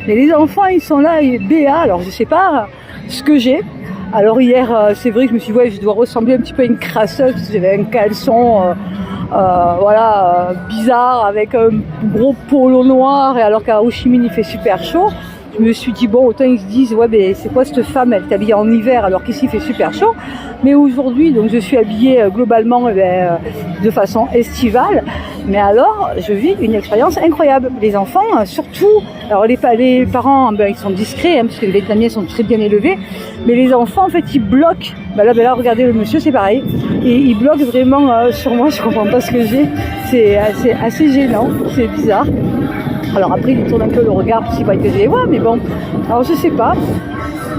Mais les enfants, ils sont là, et béats. Alors, je sais pas ce que j'ai. Alors hier, c'est vrai que je me suis dit, ouais, je dois ressembler un petit peu à une crasseuse, parce que j'avais un caleçon bizarre, avec un gros polo noir, et alors qu'à Ho Chi Minh, il fait super chaud. Je me suis dit, bon, autant ils se disent, ouais, mais c'est quoi cette femme, elle est habillée en hiver, alors qu'ici, il fait super chaud. Mais aujourd'hui, donc, je suis habillée globalement de façon estivale. Mais alors, je vis une expérience incroyable. Les enfants, surtout, alors les parents, ils sont discrets, parce que les Vietnamiens sont très bien élevés. Mais les enfants, en fait, ils bloquent. Là, regardez, le monsieur, c'est pareil. Et il bloque vraiment sur moi, je comprends pas ce que j'ai. C'est assez gênant, c'est bizarre. Alors après, il tourne un peu le regard pour s'il voit que je les vois, mais bon, alors je sais pas,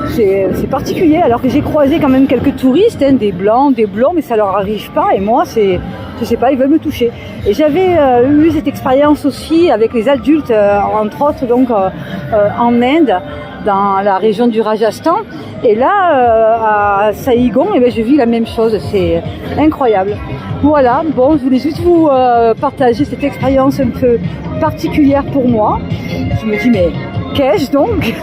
c'est particulier, alors que j'ai croisé quand même quelques touristes, des blancs, des blonds, mais ça leur arrive pas, et moi, je sais pas, ils veulent me toucher. Et j'avais eu cette expérience aussi avec les adultes, entre autres, donc en Inde, dans la région du Rajasthan, et là, à Saigon, je vis la même chose, c'est incroyable. Voilà, bon, je voulais juste vous partager cette expérience un peu particulière pour moi. Je me dis, mais qu'ai-je donc?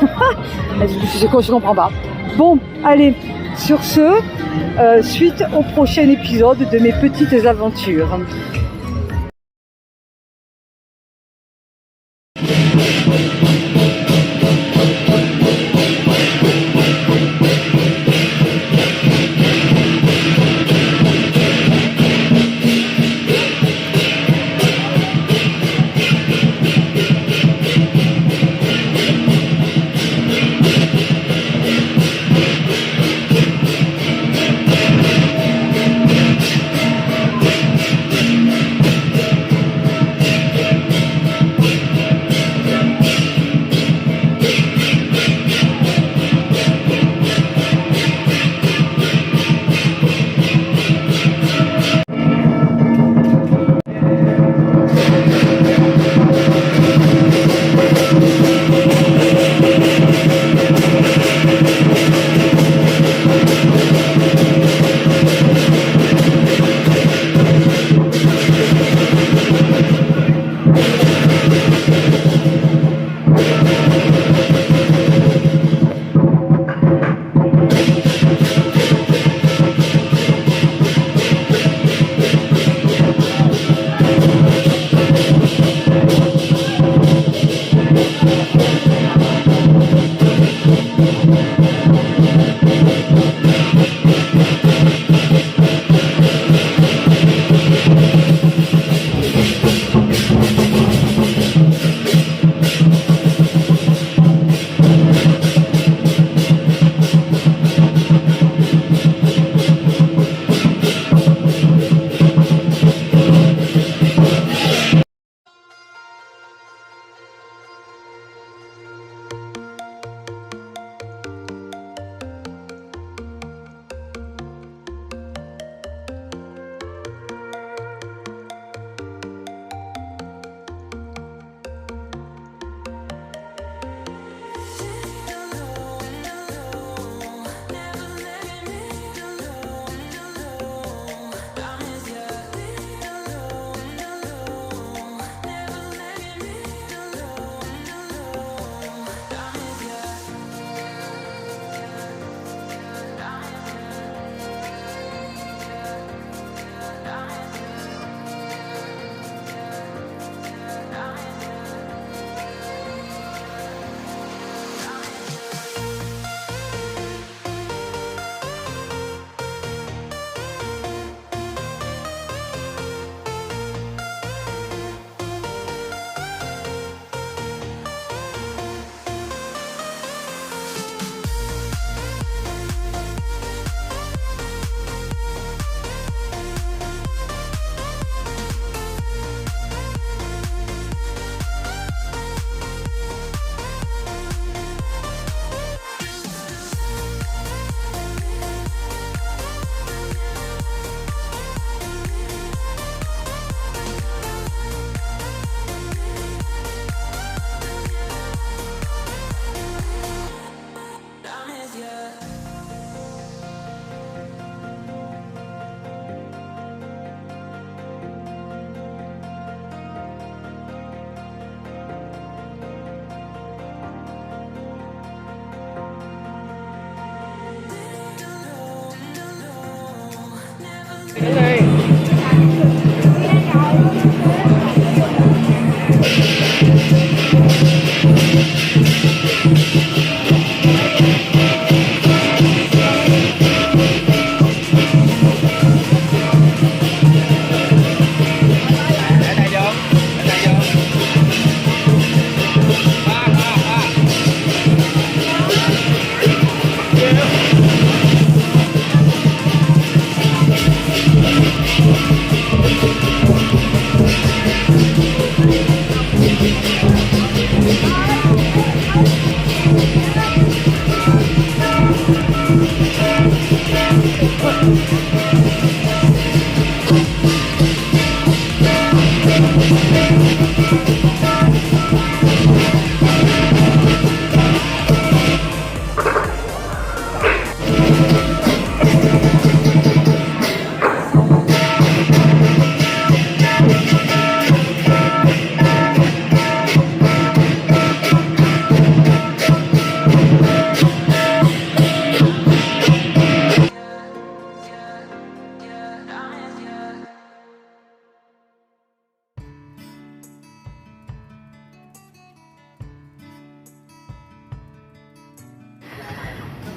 Je comprends pas. Bon, allez, sur ce, suite au prochain épisode de mes petites aventures.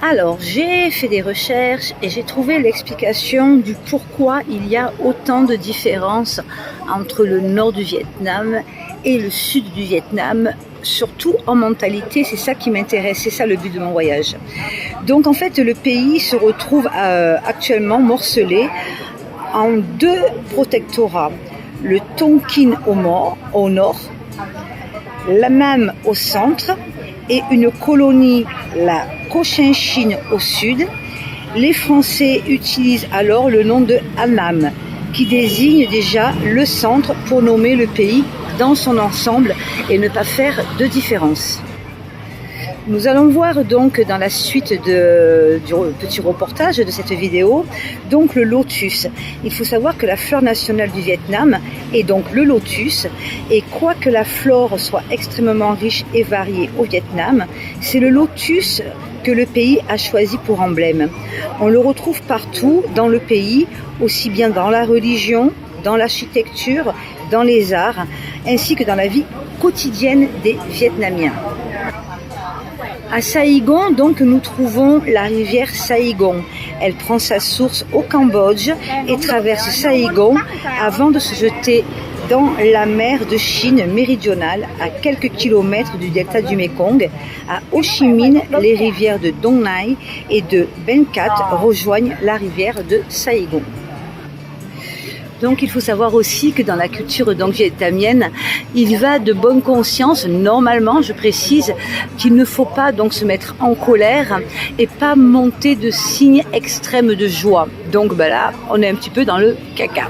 Alors, j'ai fait des recherches et j'ai trouvé l'explication du pourquoi il y a autant de différences entre le nord du Vietnam et le sud du Vietnam, surtout en mentalité. C'est ça qui m'intéresse, c'est ça le but de mon voyage. Donc en fait, le pays se retrouve actuellement morcelé en deux protectorats. Le Tonkin au nord, l'Annam au centre et une colonie, la Cochinchine au sud. Les Français utilisent alors le nom de Annam, qui désigne déjà le centre pour nommer le pays dans son ensemble et ne pas faire de différence. Nous allons voir donc dans la suite du petit reportage de cette vidéo, donc le lotus. Il faut savoir que la fleur nationale du Vietnam est donc le lotus, et quoique la flore soit extrêmement riche et variée au Vietnam, c'est le lotus que le pays a choisi pour emblème. On le retrouve partout dans le pays, aussi bien dans la religion, dans l'architecture, dans les arts, ainsi que dans la vie quotidienne des Vietnamiens. À Saigon, donc, nous trouvons la rivière Saigon. Elle prend sa source au Cambodge et traverse Saigon avant de se jeter dans la mer de Chine méridionale, à quelques kilomètres du delta du Mekong. À Ho Chi Minh, les rivières de Dong Nai et de Ben Cat rejoignent la rivière de Saigon. Donc il faut savoir aussi que dans la culture vietnamienne, il va de bonne conscience, normalement je précise, qu'il ne faut pas donc se mettre en colère et pas monter de signes extrêmes de joie. Donc là, on est un petit peu dans le caca.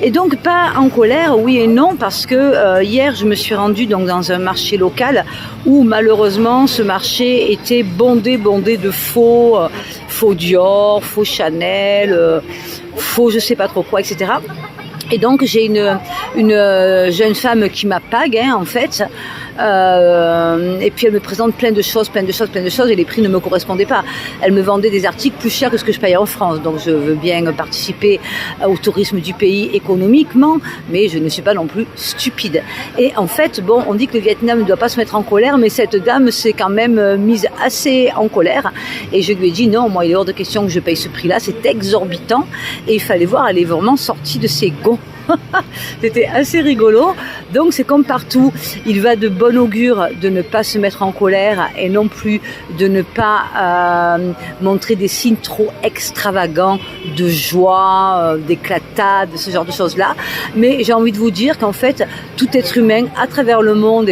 Et donc pas en colère, oui et non, parce que hier je me suis rendue donc dans un marché local où malheureusement ce marché était bondé de faux Dior, faux Chanel, faux je sais pas trop quoi, etc. Et donc j'ai une jeune femme qui m'appag en fait, et puis elle me présente plein de choses, et les prix ne me correspondaient pas. Elle me vendait des articles plus chers que ce que je payais en France, donc je veux bien participer au tourisme du pays économiquement, mais je ne suis pas non plus stupide. Et en fait, bon, on dit que le Vietnam ne doit pas se mettre en colère, mais cette dame s'est quand même mise assez en colère, et je lui ai dit non, moi il est hors de question que je paye ce prix-là, c'est exorbitant, et il fallait voir, elle est vraiment sortie de ses gonds. C'était assez rigolo. Donc c'est comme partout, il va de bon augure de ne pas se mettre en colère et non plus de ne pas montrer des signes trop extravagants de joie, d'éclatade, ce genre de choses-là. Mais j'ai envie de vous dire qu'en fait, tout être humain à travers le monde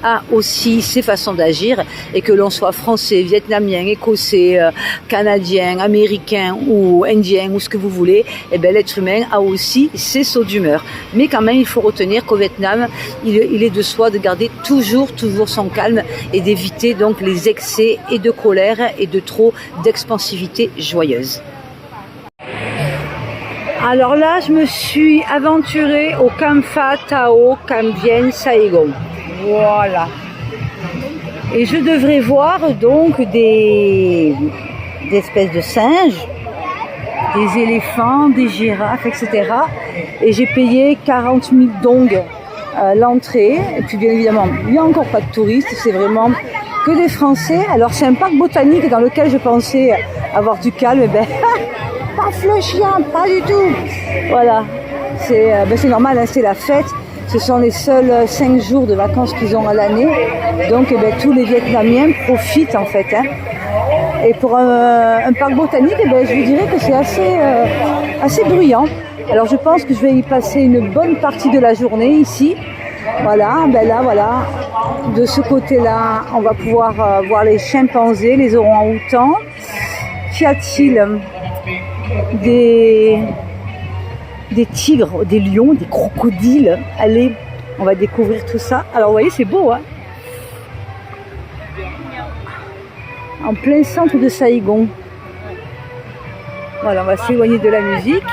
a aussi ses façons d'agir, et que l'on soit français, vietnamien, écossais, canadien, américain ou indien ou ce que vous voulez, l'être humain a aussi ses sauts d'humeur. Mais quand même, il faut retenir qu'au Vietnam, il est de soi de garder toujours son calme et d'éviter donc les excès et de colère et de trop d'expansivité joyeuse. Alors là, je me suis aventurée au Cam Pha Tao Cam Vien Saigon. Voilà. Et je devrais voir donc des espèces de singes, des éléphants, des girafes, etc. Et j'ai payé 40 000 dong l'entrée. Et puis bien évidemment, il n'y a encore pas de touristes, c'est vraiment que des Français. Alors c'est un parc botanique dans lequel je pensais avoir du calme. Pas le chien, pas du tout. Voilà, c'est normal, hein, c'est la fête. Ce sont les seuls 5 jours de vacances qu'ils ont à l'année. Donc tous les Vietnamiens profitent en fait. Hein. Et pour un parc botanique, je vous dirais que c'est assez bruyant. Alors je pense que je vais y passer une bonne partie de la journée ici. Voilà, là voilà. De ce côté-là, on va pouvoir voir les chimpanzés, les orang-outans. Qu'y a-t-il? des tigres, des lions, des crocodiles. Allez, on va découvrir tout ça. Alors vous voyez, c'est beau, hein? En plein centre de Saïgon. Voilà, on va s'éloigner de la musique.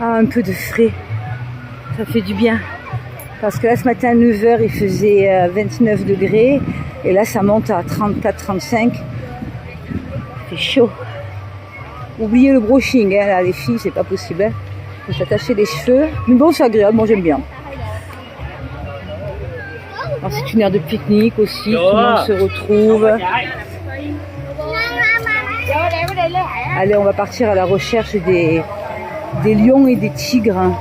Ah, un peu de frais. Ça fait du bien. Parce que là, ce matin, à 9h, il faisait 29 degrés. Et là, ça monte à 34-35. C'est chaud. Oubliez le brushing, hein, là, les filles, c'est pas possible. Hein. Faut s'attacher les cheveux. Mais bon, c'est agréable, moi j'aime bien. Alors, c'est une aire de pique-nique aussi, tout le monde se retrouve. Allez, on va partir à la recherche des lions et des tigres.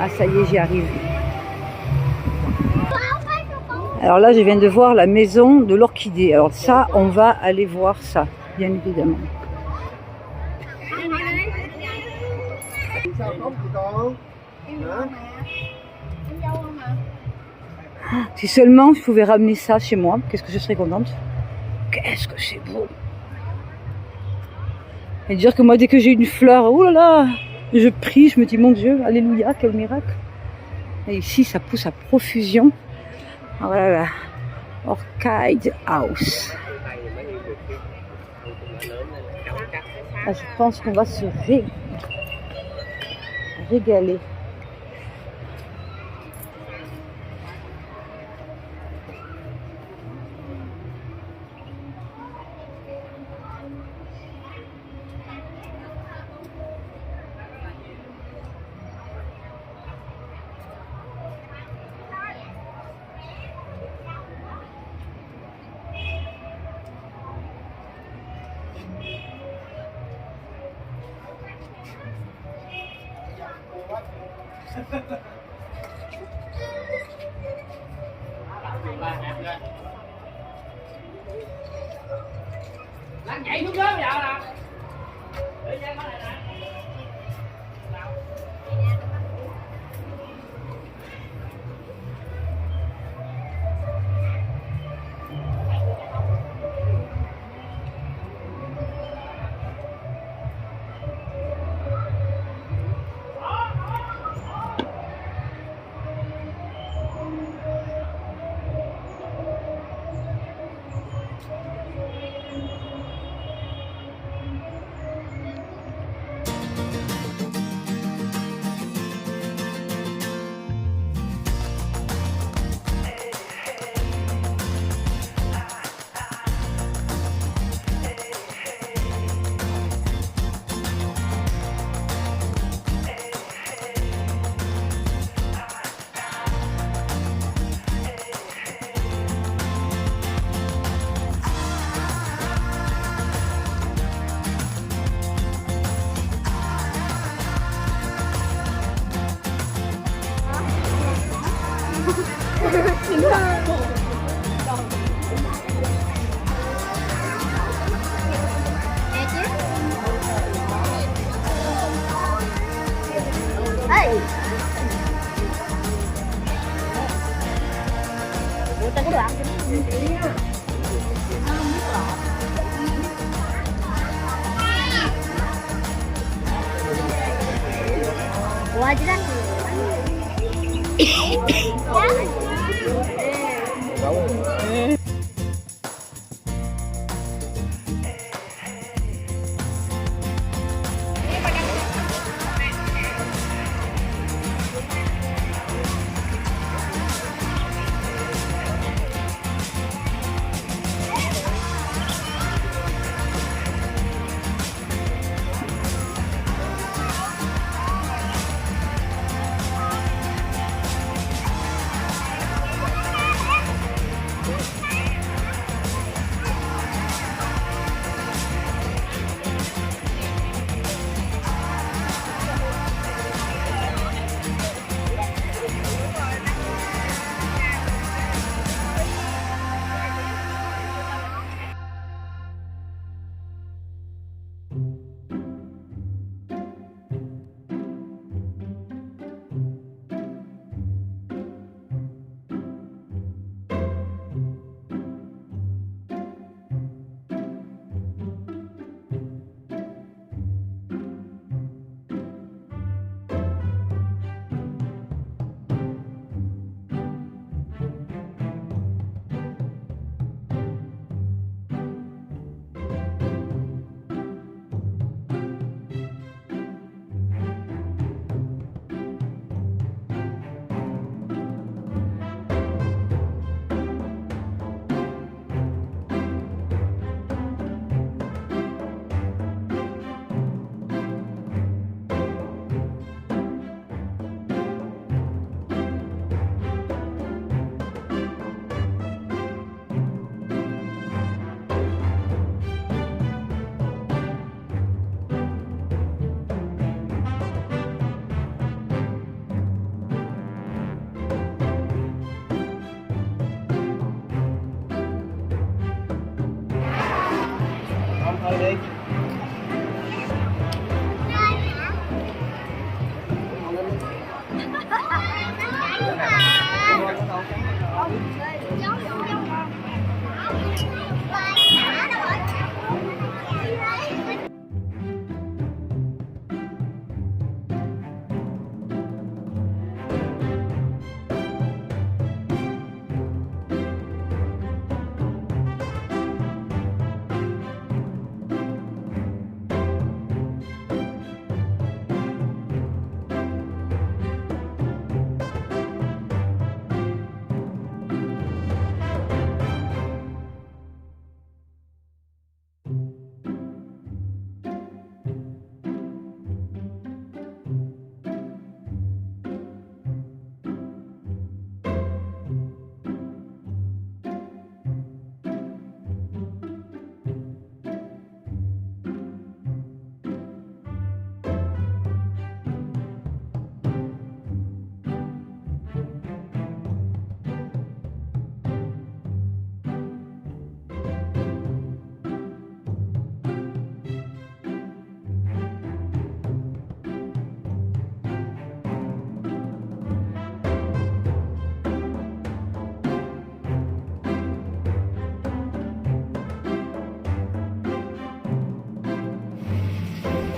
Ah, ça y est, j'y arrive. Alors là, je viens de voir la maison de l'orchidée. Alors ça, on va aller voir ça, bien évidemment. Si seulement je pouvais ramener ça chez moi, qu'est-ce que je serais contente. Qu'est-ce que c'est beau. Et dire que moi, dès que j'ai une fleur, oh là là, je prie, je me dis, mon Dieu, alléluia, quel miracle. Et ici, ça pousse à profusion. Voilà, Orchid House. Là, je pense qu'on va se régaler.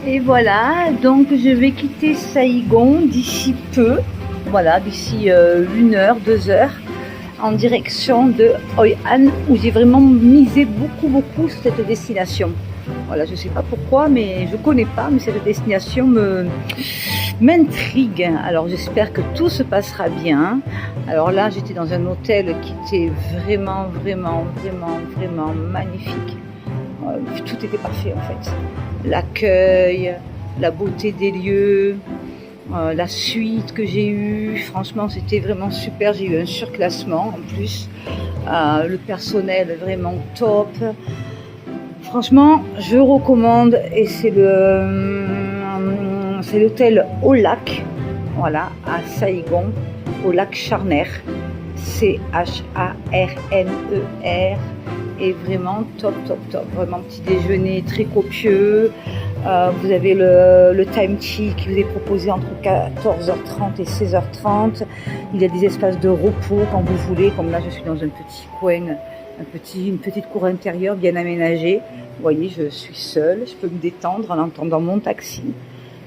Et voilà, donc je vais quitter Saïgon d'ici peu, voilà, d'ici 1 heure, 2 heures, en direction de Hoi An, où j'ai vraiment misé beaucoup sur cette destination. Voilà, je ne sais pas pourquoi, mais je ne connais pas, mais cette destination m'intrigue. Alors j'espère que tout se passera bien. Alors là, j'étais dans un hôtel qui était vraiment magnifique. Tout était parfait en fait. L'accueil, la beauté des lieux, la suite que j'ai eue, franchement c'était vraiment super. J'ai eu un surclassement en plus, le personnel vraiment top. Franchement je recommande, et c'est l'hôtel au lac, voilà, à Saïgon, au lac Charner, Charner, et vraiment top, vraiment petit déjeuner très copieux. Vous avez le time tea qui vous est proposé entre 14h30 et 16h30. Il y a des espaces de repos quand vous voulez, comme là je suis dans un petit coin, une petite cour intérieure bien aménagée. Vous voyez, je suis seule, je peux me détendre en entendant mon taxi.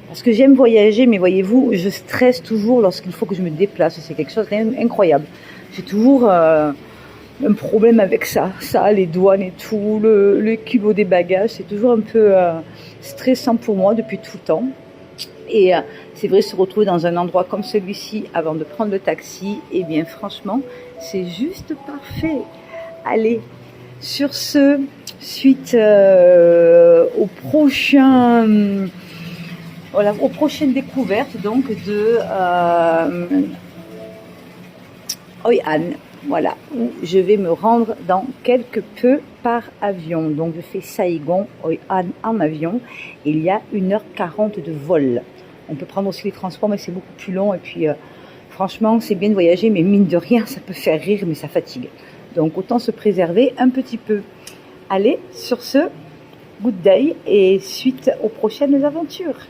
Parce que j'aime voyager, mais voyez-vous, je stresse toujours lorsqu'il faut que je me déplace. C'est quelque chose d'incroyable. J'ai toujours un problème avec ça, les douanes et tout, le kilo des bagages, c'est toujours un peu stressant pour moi depuis tout le temps. Et c'est vrai, se retrouver dans un endroit comme celui-ci avant de prendre le taxi, et bien franchement, c'est juste parfait. Allez, sur ce, suite aux prochaines découvertes donc de Hoi An. Voilà, où je vais me rendre dans quelque peu par avion. Donc je fais Saïgon, Hoi An en avion. Il y a 1h40 de vol. On peut prendre aussi les transports, mais c'est beaucoup plus long. Et puis franchement, c'est bien de voyager, mais mine de rien, ça peut faire rire, mais ça fatigue. Donc autant se préserver un petit peu. Allez, sur ce, good day et suite aux prochaines aventures.